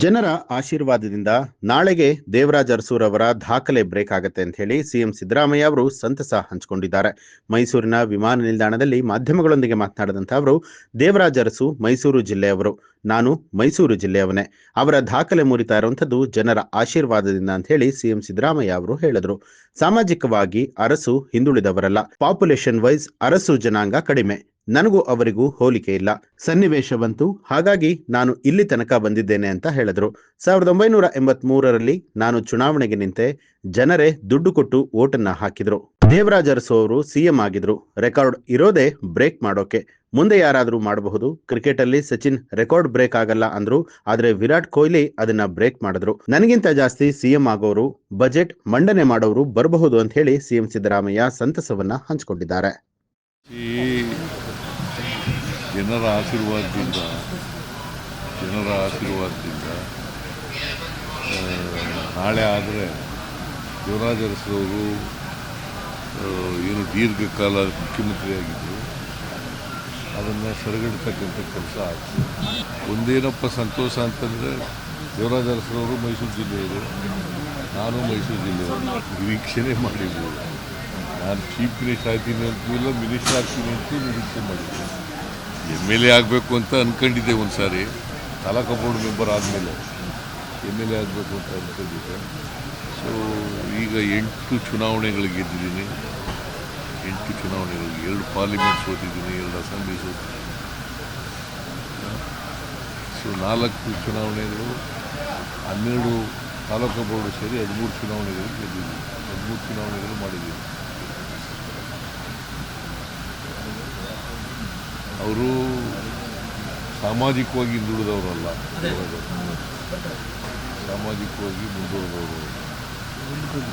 ಜನರ ಆಶೀರ್ವಾದದಿಂದ ನಾಳೆಗೆ ದೇವರಾಜ ಅರಸೂರ್ ಅವರ ದಾಖಲೆ ಬ್ರೇಕ್ ಆಗುತ್ತೆ ಅಂತ ಹೇಳಿ ಸಿಎಂ ಸಿದ್ದರಾಮಯ್ಯ ಅವರು ಸಂತಸ ಹಂಚಿಕೊಂಡಿದ್ದಾರೆ. ಮೈಸೂರಿನ ವಿಮಾನ ನಿಲ್ದಾಣದಲ್ಲಿ ಮಾಧ್ಯಮಗಳೊಂದಿಗೆ ಮಾತನಾಡಿದಂಥ ಅವರು, ದೇವರಾಜ ಅರಸು ಮೈಸೂರು ಜಿಲ್ಲೆಯವರು, ನಾನು ಮೈಸೂರು ಜಿಲ್ಲೆಯವನೇ, ಅವರ ದಾಖಲೆ ಮುರಿತಾ ಇರುವಂಥದ್ದು ಜನರ ಆಶೀರ್ವಾದದಿಂದ ಅಂತ ಹೇಳಿ ಸಿಎಂ ಸಿದ್ದರಾಮಯ್ಯ ಅವರು ಹೇಳಿದ್ರು. ಸಾಮಾಜಿಕವಾಗಿ ಅರಸು ಹಿಂದುಳಿದವರಲ್ಲ, ಪಾಪ್ಯುಲೇಷನ್ ವೈಸ್ ಅರಸು ಜನಾಂಗ ಕಡಿಮೆ, ನನಗೂ ಅವರಿಗೂ ಹೋಲಿಕೆ ಇಲ್ಲ, ಸನ್ನಿವೇಶವಂತೂ ಹಾಗಾಗಿ ನಾನು ಇಲ್ಲಿ ತನಕ ಬಂದಿದ್ದೇನೆ ಅಂತ ಹೇಳಿದ್ರು. 1983ರಲ್ಲಿ ನಾನು ಚುನಾವಣೆಗೆ ನಿಂತೆ, ಜನರೇ ದುಡ್ಡು ಕೊಟ್ಟು ಓಟನ್ನ ಹಾಕಿದ್ರು. ದೇವರಾಜ ಅರಸು ಅವರು ಸಿಎಂ ಆಗಿದ್ರು. ರೆಕಾರ್ಡ್ ಇರೋದೇ ಬ್ರೇಕ್ ಮಾಡೋಕೆ, ಮುಂದೆ ಯಾರಾದ್ರೂ ಮಾಡಬಹುದು. ಕ್ರಿಕೆಟ್ ಅಲ್ಲಿ ಸಚಿನ್ ರೆಕಾರ್ಡ್ ಬ್ರೇಕ್ ಆಗಲ್ಲ ಅಂದ್ರು, ಆದ್ರೆ ವಿರಾಟ್ ಕೊಹ್ಲಿ ಅದನ್ನ ಬ್ರೇಕ್ ಮಾಡಿದ್ರು. ನನಗಿಂತ ಜಾಸ್ತಿ ಸಿಎಂ ಆಗೋರು, ಬಜೆಟ್ ಮಂಡನೆ ಮಾಡೋರು ಬರಬಹುದು ಅಂತ ಹೇಳಿ ಸಿಎಂ ಸಿದ್ದರಾಮಯ್ಯ ಸಂತಸವನ್ನ ಹಂಚಿಕೊಂಡಿದ್ದಾರೆ. ಜನರ ಆಶೀರ್ವಾದದಿಂದ ನಾಳೆ ಆದರೆ ದೇವರಾಜ ಅರಸರವರು ಏನು ದೀರ್ಘಕಾಲ ಮುಖ್ಯಮಂತ್ರಿಯಾಗಿದ್ದರು, ಅದನ್ನು ಸರಿಗಟ್ಟತಕ್ಕಂಥ ಕೆಲಸ ಆಗ್ತದೆ. ಒಂದೇನಪ್ಪ ಸಂತೋಷ ಅಂತಂದರೆ, ದೇವರಾಜ ಅರಸರವರು ಮೈಸೂರು ಜಿಲ್ಲೆಯವರು, ನಾನು ಮೈಸೂರು ಜಿಲ್ಲೆಯವರು. ನಿರೀಕ್ಷೆನೇ ಮಾಡಿದ್ರು. ನಾನು ಚೀಫ್ ಮಿನಿಸ್ಟರ್ ಆಗ್ತೀನಿ ಅಂತೂ ಇಲ್ಲ, ಮಿನಿಸ್ಟರ್ ಆಗ್ತೀನಿ ಅಂತೂ ನಿರೀಕ್ಷೆ ಮಾಡಿದ್ದೆ. MLA ಆಗಬೇಕು ಅಂತ ಅಂದ್ಕೊಂಡಿದ್ದೆ. ಒಂದು ಸಾರಿ ತಾಲೂಕು ಬೋರ್ಡ್ ಮೆಂಬರ್ ಆದಮೇಲೆ MLA ಆಗಬೇಕು ಅಂತ ಅಂದ್ಕೊಂಡಿದ್ದೆ. ಸೊ ಈಗ 8 ಚುನಾವಣೆಗಳಿಗೆ ಗೆದ್ದಿದ್ದೀನಿ. 8 ಚುನಾವಣೆಗಳಿಗೆ 2 ಪಾರ್ಲಿಮೆಂಟ್ ಸೋತಿದ್ದೀನಿ, 2 ಅಸೆಂಬ್ಲಿ ಸೋತಿದ್ದೀನಿ. ಸೊ 4 ಚುನಾವಣೆಗಳು, 12 ತಾಲೂಕು ಬೋರ್ಡು ಸೇರಿ 13 ಚುನಾವಣೆಗಳಿಗೆ ಗೆದ್ದಿದ್ದೀನಿ. 13 ಚುನಾವಣೆಗಳು ಮಾಡಿದ್ದೀನಿ. ಅವರು ಸಾಮಾಜಿಕವಾಗಿ ಹಿಂದುಳಿದವರಲ್ಲ, ಸಾಮಾಜಿಕವಾಗಿ ಮುಂದುವರೆದವರು.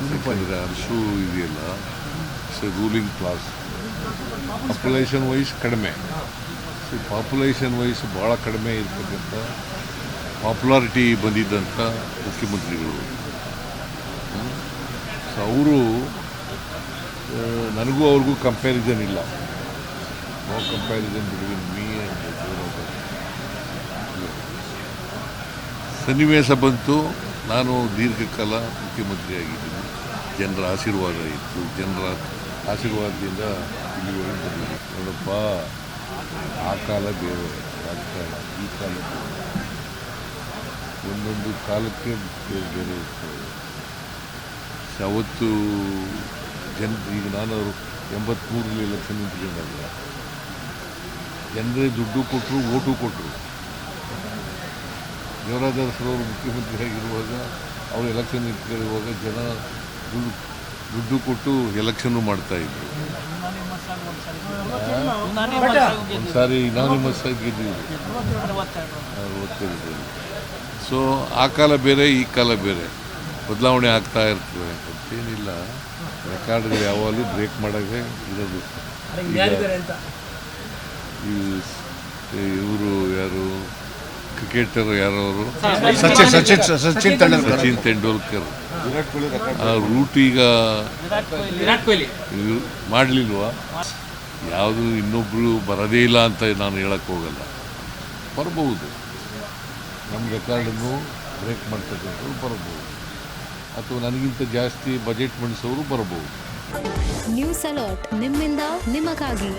ಯಾಕಂದರೆ ಅರಸು ಇದೆಯಲ್ಲ, it's a ruling class. Population wise ಕಡಿಮೆ, ಪಾಪ್ಯುಲೇಷನ್ ವೈಸ್ ಭಾಳ ಕಡಿಮೆ ಇರ್ತಕ್ಕಂಥ ಪಾಪ್ಯುಲಾರಿಟಿ ಬಂದಿದ್ದಂಥ ಮುಖ್ಯಮಂತ್ರಿಗಳು. ಸೊ ಅವರು, ನನಗೂ ಅವ್ರಿಗೂ ಕಂಪ್ಯಾರಿಸನ್ ಇಲ್ಲ. No comparison between me and Devaraj. ಸನ್ನಿವೇಶ ಬಂತು, ನಾನು ದೀರ್ಘಕಾಲ ಮುಖ್ಯಮಂತ್ರಿಯಾಗಿದ್ದೀನಿ, ಜನರ ಆಶೀರ್ವಾದ ಇತ್ತು, ಜನರ ಆಶೀರ್ವಾದದಿಂದ ಇಲ್ಲಿವರೆಗೆ ಬಂದಿದ್ದೀನಿ. ನೋಡಪ್ಪ, ಆ ಕಾಲ ಬೇರೆ, ರಾಜಕಾರಣ ಈ ಕಾಲ ಬೇರೆ, ಒಂದೊಂದು ಕಾಲಕ್ಕೆ ಬೇರೆ ಬೇರೆ ಇರ್ತದೆ. ಅವತ್ತು ಈಗ ನಾನು 83ರಲ್ಲಿ ಎಲೆಕ್ಷನ್ ನಿಂತ್ಕೊಂಡಾಗ ಜನರೇ ದುಡ್ಡು ಕೊಟ್ಟರು, ಓಟು ಕೊಟ್ಟರು. ದೇವರಾಜ ಅರಸರವರು ಮುಖ್ಯಮಂತ್ರಿ ಆಗಿರುವಾಗ, ಅವರು ಎಲೆಕ್ಷನ್ ನಿಂತ್ಕೊಳ್ಳುವಾಗ ಜನ ದುಡ್ಡು ಕೊಟ್ಟು ಎಲೆಕ್ಷನ್ನು ಮಾಡ್ತಾಯಿದ್ರು. ಒಂದು ಸಾರಿ ಯುನಾನಿಮಸ್ ಆಗಿ ಗೆದ್ದಿದ್ರು 62. ಸೊ ಆ ಕಾಲ ಬೇರೆ, ಈ ಕಾಲ ಬೇರೆ, ಬದಲಾವಣೆ ಆಗ್ತಾ ಇರ್ತದೆ ಅಂತೇನಿಲ್ಲ. ರೆಕಾರ್ಡ್ಗಳು ಯಾವಾಗಲೂ ಬ್ರೇಕ್ ಮಾಡೋಕ್ಕೆ ಇರೋದು. ಇವರು ಯಾರು, ಕ್ರಿಕೆಟರ್ ಯಾರವರು, ಸಚಿನ್ ತೆಂಡೂಲ್ಕರ್. ಆ ರೂಟ್ ಈಗ ಮಾಡಲಿಲ್ವಾ? ಯಾವುದು ಇನ್ನೊಬ್ಬರು ಬರೋದೇ ಇಲ್ಲ ಅಂತ ನಾನು ಹೇಳಕ್ಕೆ ಹೋಗಲ್ಲ. ಬರಬಹುದು, ನಮ್ಮ ರೆಕಾರ್ಡನ್ನು ಬ್ರೇಕ್ ಮಾಡ್ತಕ್ಕಂಥವ್ರು ಬರಬಹುದು, ಅಥವಾ ನನಗಿಂತ ಜಾಸ್ತಿ ಬಜೆಟ್ ಮಂಡಿಸೋರು ಬರಬಹುದು. ನ್ಯೂಸ್ ಅಲರ್ಟ್, ನಿಮ್ಮಿಂದ ನಿಮಗಾಗಿ.